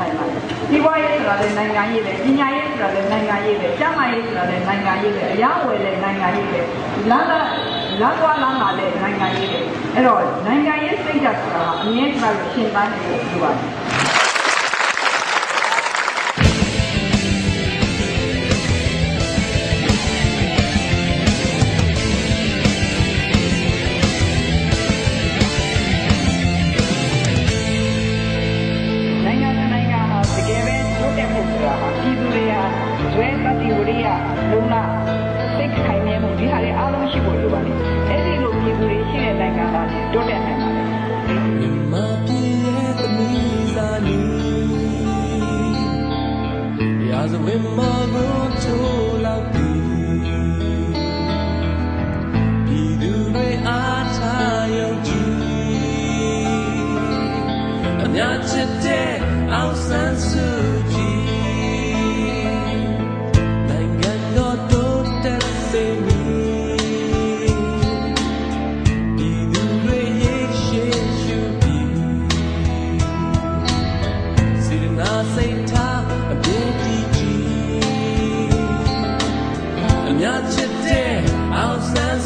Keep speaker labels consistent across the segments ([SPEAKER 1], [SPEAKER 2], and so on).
[SPEAKER 1] ဆိုင်ပါတယ်ဒီဘဝရေးဆိုတာလည်းနိုင်ငံရေးပဲပညာရေးဆိုတာလည်းနိုင်ငံရေးပဲကျန်းမာရေးဆိုတာလည်းနိုင်ငံရေးပဲအရာဝယ်လည်းနိုင်ငံရေးပဲလမ်းသွားလမ်းလာလည်းနိုင်ငံရေးပဲအဲ့တော့နိုင်ငံရေးစိတ်ဓာတ်ဆိုတာအမြဲတမ်းရှင်းပန်းနေလို့ပြောပါတယ်လုံးဝစိတ်ခိုင်မြဲမှုဒီဟာတွေအားလုံးရှိဖို့လိုပါတယ်။အဲ့ဒီလိုပြည်သူတွေရှိတဲ့နိုင်ငံသားတွေတိုးတက်နိုင်ပါတယ်။မပြေရဲ့သမီးသားနီရာဇဝင်မကိုချိုးလောက်ပြီးပြည်သူတွေအားထားယုံကြည်အများချစ်တဲ့အောင်ဆန်းစုကြည်စိတ်ထားအမြဲတည်ကြည်အများချစ်တဲ့အောင်ဆန်း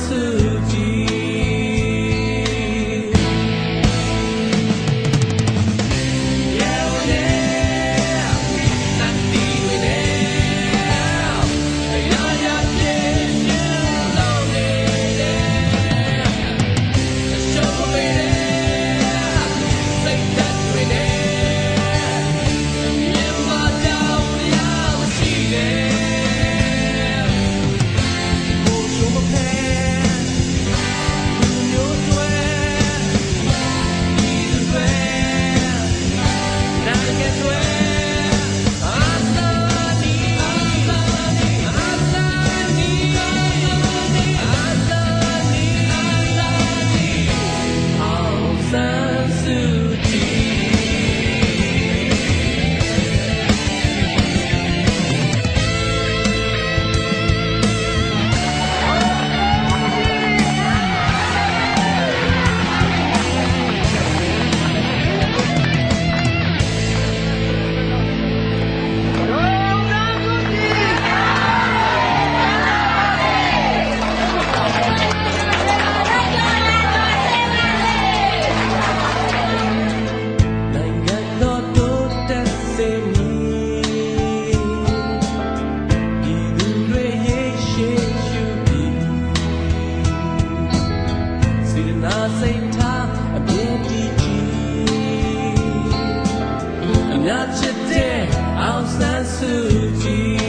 [SPEAKER 1] စုကြည်